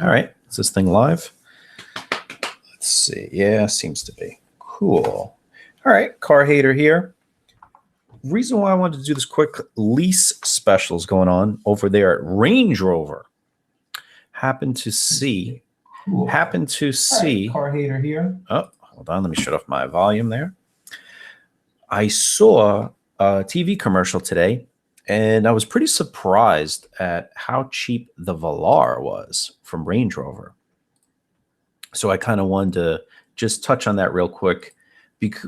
All right. Is this thing live? Let's see. Yeah, seems to be. Cool. All right. Car hater here. Reason why I wanted to do this quick lease specials going on over there at Range Rover. Happened to see. Cool. Car hater here. Oh, hold on. Let me shut off my volume there. I saw a TV commercial today, and I was pretty surprised at how cheap the Velar was from Range Rover. So I kind of wanted to just touch on that real quick.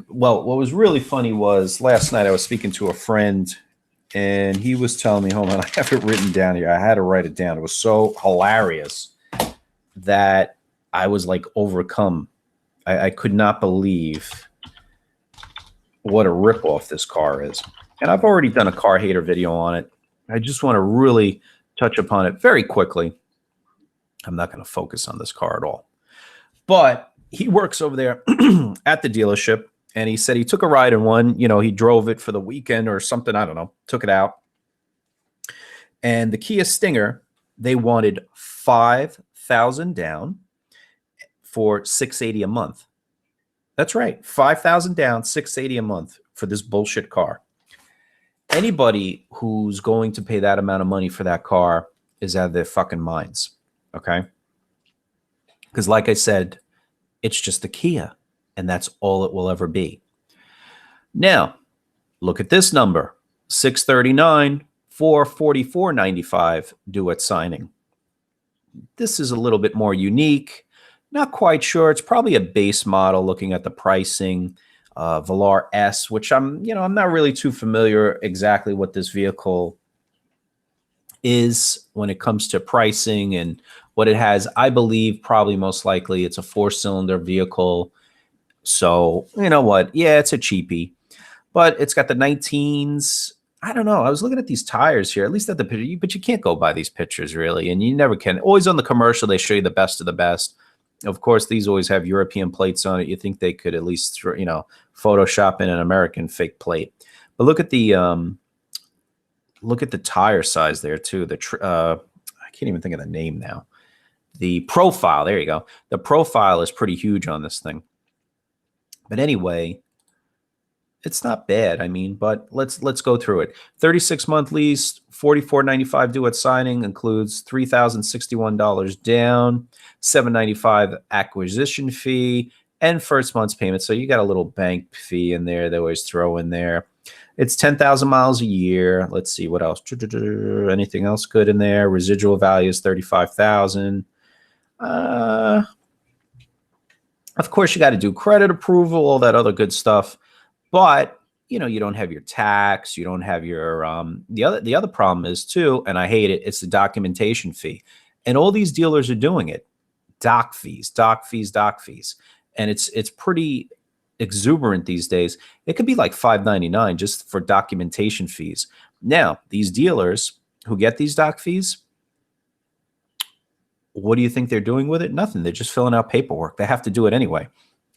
Well, what was really funny was last night I was speaking to a friend, and he was telling me, hold on, I have it written down here. I had to write it down. It was so hilarious that I was like overcome. I could not believe what a ripoff this car is. And I've already done a car hater video on it. I just want to really touch upon it very quickly. I'm not going to focus on this car at all. But he works over there at the dealership, and he said he took a ride in one. You know, he drove it for the weekend or something. I don't know. Took it out. And the Kia Stinger, they wanted $5,000 down for $680 a month. That's right. $5,000 down, $680 a month for this bullshit car. Anybody who's going to pay that amount of money for that car is out of their fucking minds. Okay? Because like I said, it's just a Kia, and that's all it will ever be. Now, look at this number. $639, $444.95 due at signing. This is a little bit more unique. Not quite sure. It's probably a base model looking at the pricing. Velar S, which I'm not really too familiar exactly what this vehicle is when it comes to pricing and what it has. I believe probably most likely it's a 4-cylinder vehicle. So, you know what? Yeah, it's a cheapie. But it's got the 19s. I don't know. I was looking at these tires here, at least at the picture, but you can't go by these pictures really, and you never can. Always on the commercial, they show you the best of the best. Of course, these always have European plates on it. You think they could at least, Photoshop in an American fake plate. But look at the tire size there too. I can't even think of the name now. The profile. There you go. The profile is pretty huge on this thing. But anyway, it's not bad. I mean, but let's go through it. 36-month lease, $44.95 due at signing, includes $3,061 down, $795 acquisition fee, and first month's payment. So you got a little bank fee in there they always throw in there. It's 10,000 miles a year. Let's see what else. Anything else good in there? Residual value is $35,000. Of course, you got to do credit approval, all that other good stuff. But you don't have your tax. You don't have your the other problem is too, and I hate it. It's the documentation fee, and all these dealers are doing it. Doc fees, and it's pretty exuberant these days. It could be like $5.99 just for documentation fees. Now, these dealers who get these doc fees, what do you think they're doing with it? Nothing. They're just filling out paperwork. They have to do it anyway.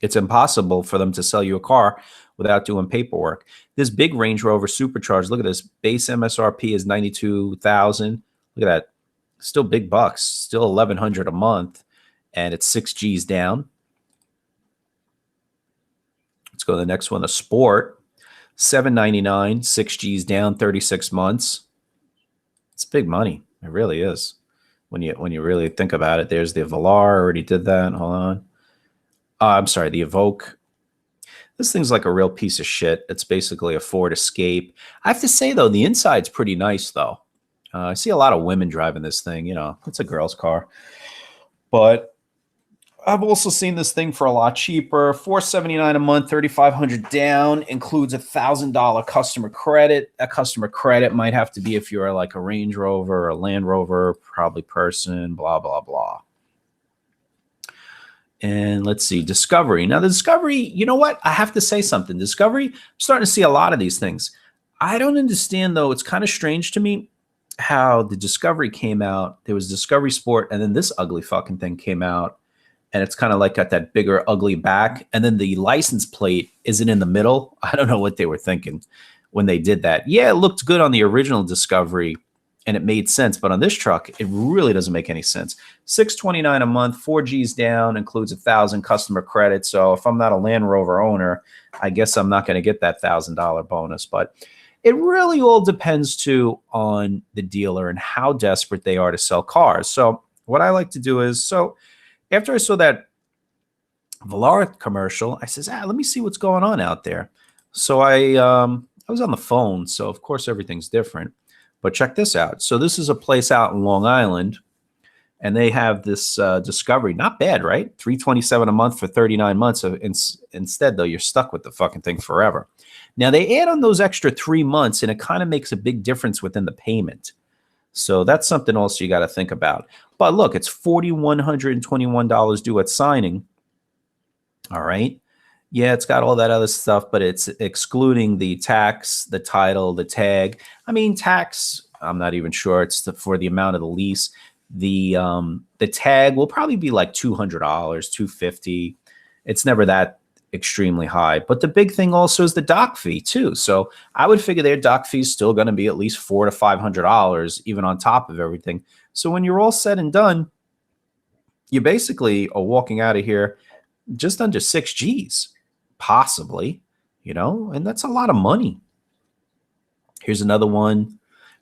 It's impossible for them to sell you a car without doing paperwork. This big Range Rover Supercharged, look at this. Base MSRP is $92,000. Look at that. Still big bucks. Still $1,100 a month. And it's 6 G's down. Let's go to the next one. The Sport. $799. 6 G's down, 36 months. It's big money. It really is. When you really think about it. There's the Velar. Already did that. Hold on. I'm sorry, the Evoque. This thing's like a real piece of shit. It's basically a Ford Escape. I have to say, though, the inside's pretty nice, though. I see a lot of women driving this thing. It's a girl's car. But I've also seen this thing for a lot cheaper. $479 a month, $3,500 down, includes $1,000 customer credit. That customer credit might have to be if you're like a Range Rover or a Land Rover, probably person, blah, blah, blah. And let's see, Discovery. Now, the Discovery, you know what? I have to say something. Discovery, I'm starting to see a lot of these things. I don't understand, though. It's kind of strange to me how the Discovery came out. There was Discovery Sport, and then this ugly fucking thing came out. And it's kind of like got that bigger, ugly back. And then the license plate isn't in the middle. I don't know what they were thinking when they did that. Yeah, it looked good on the original Discovery, and it made sense. But on this truck, it really doesn't make any sense. $629 a month, 4Gs down, includes 1,000 customer credit. So if I'm not a Land Rover owner, I guess I'm not going to get that $1,000 bonus. But it really all depends too on the dealer and how desperate they are to sell cars. So what I like to do is, so after I saw that Velar commercial, I says, let me see what's going on out there. So I was on the phone, so of course everything's different. But check this out. So this is a place out in Long Island, and they have this Discovery. Not bad, right? $327 a month for 39 months. So instead, though, you're stuck with the fucking thing forever. Now, they add on those extra 3 months, and it kind of makes a big difference within the payment. So that's something else you got to think about. But look, it's $4,121 due at signing. All right. Yeah, it's got all that other stuff, but it's excluding the tax, the title, the tag. I mean, tax, I'm not even sure. It's for the amount of the lease. The tag will probably be like $200, $250. It's never that extremely high. But the big thing also is the dock fee too. So I would figure their dock fee is still going to be at least $400 to $500, even on top of everything. So when you're all said and done, you basically are walking out of here just under 6 G's, possibly, and that's a lot of money. Here's another one,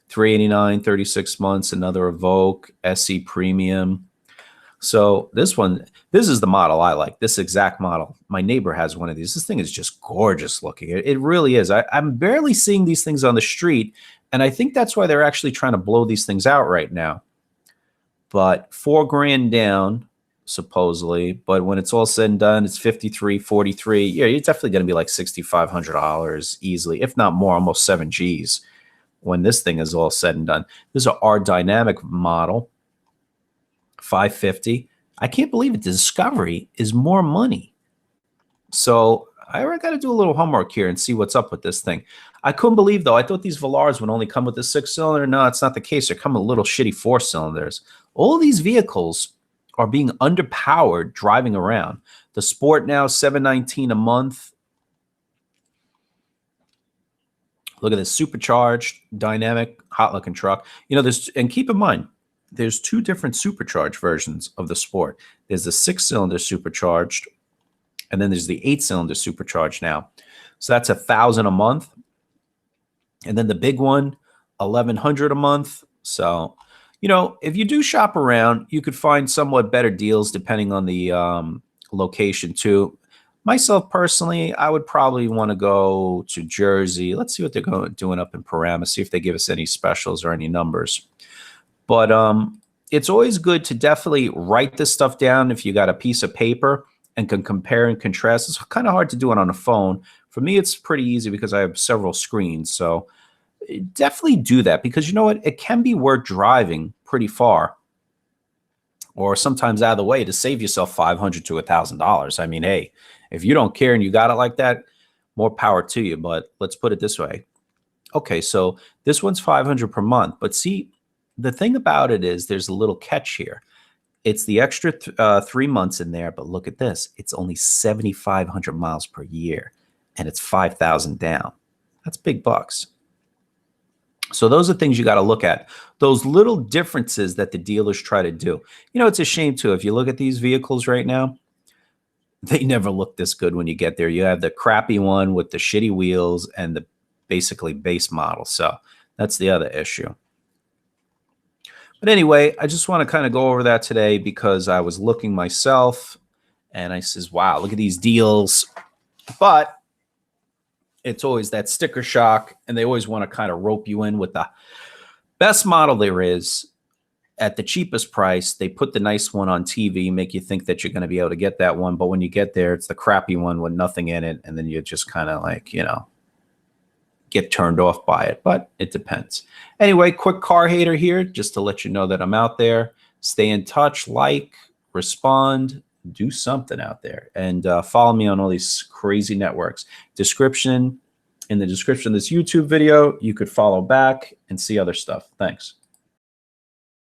$389, 36 months, another Evoque, SE Premium. So this is the model I like, this exact model. My neighbor has one of these. This thing is just gorgeous looking. It really is. I'm barely seeing these things on the street, and I think that's why they're actually trying to blow these things out right now. But $4,000 down, supposedly, but when it's all said and done, it's 53, 43. Yeah, you're definitely going to be like $6,500 easily, if not more, almost 7 G's when this thing is all said and done. This is a R Dynamic model, $550. I can't believe it. The Discovery is more money. So I got to do a little homework here and see what's up with this thing. I couldn't believe, though. I thought these Velars would only come with a 6-cylinder. No, it's not the case. They're coming with little shitty 4-cylinders. All these vehicles are being underpowered driving around. The Sport now, $719 a month. Look at this supercharged, dynamic, hot-looking truck. And keep in mind, there's 2 different supercharged versions of the Sport. There's the 6-cylinder supercharged, and then there's the 8-cylinder supercharged now. So that's $1,000 a month. And then the big one, $1,100 a month. So, if you do shop around, you could find somewhat better deals depending on the location too. Myself personally, I would probably want to go to Jersey. Let's see what they're doing up in Paramus, see if they give us any specials or any numbers. But it's always good to definitely write this stuff down if you got a piece of paper and can compare and contrast. It's kind of hard to do it on a phone. For me, it's pretty easy because I have several screens. So definitely do that, because you know what? It can be worth driving pretty far or sometimes out of the way to save yourself $500 to $1,000. I mean, hey, if you don't care and you got it like that, more power to you. But let's put it this way. Okay, so this one's $500 per month. But see, the thing about it is there's a little catch here. It's the extra 3 months in there, but look at this. It's only 7,500 miles per year, and it's 5,000 down. That's big bucks. So those are things you got to look at. Those little differences that the dealers try to do. It's a shame too. If you look at these vehicles right now, they never look this good when you get there. You have the crappy one with the shitty wheels and the basically base model. So that's the other issue. But anyway, I just want to kind of go over that today because I was looking myself and I says, wow, look at these deals. But it's always that sticker shock, and they always want to kind of rope you in with the best model there is at the cheapest price. They put the nice one on TV, make you think that you're going to be able to get that one. But when you get there, it's the crappy one with nothing in it. And then you just kind of like, get turned off by it. But it depends. Anyway, quick car hater here, just to let you know that I'm out there. Stay in touch, like, respond, do something out there, and follow me on all these crazy networks. In the description of this YouTube video, you could follow back and see other stuff. Thanks.